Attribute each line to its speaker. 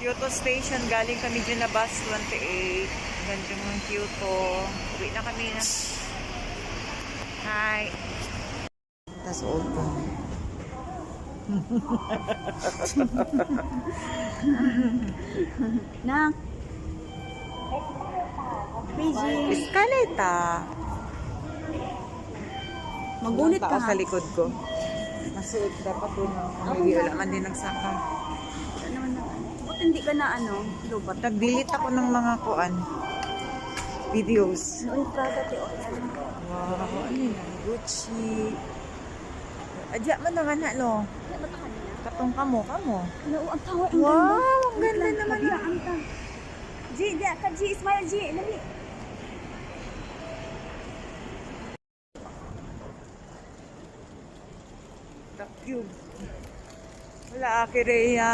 Speaker 1: Kyoto Station. Galing kami dyan na bus 28. Ganda ng Kyoto. Uwi na kami na. Hi. Tas open.
Speaker 2: Nak. Beijing.
Speaker 1: Escaleta.
Speaker 2: Magunit ka
Speaker 1: Tao sa
Speaker 2: ha.
Speaker 1: likod ko. Masuot dapat doon. Hindi wala man din nagsaka.
Speaker 2: Ano naman na. Ba't hindi ka na lubat?
Speaker 1: Nag-delete ako ng mga kuan. Videos.
Speaker 2: Noon Prada te
Speaker 1: Wow, ano yun? Gucci. Adya man naman na, no? Katong kamo.
Speaker 2: Ano, ang tawa.
Speaker 1: Wow, ang ganda naman na.
Speaker 2: Ang ta. G, diya ka G, smile G. Lali.
Speaker 1: The Cube. Wala, Kireya.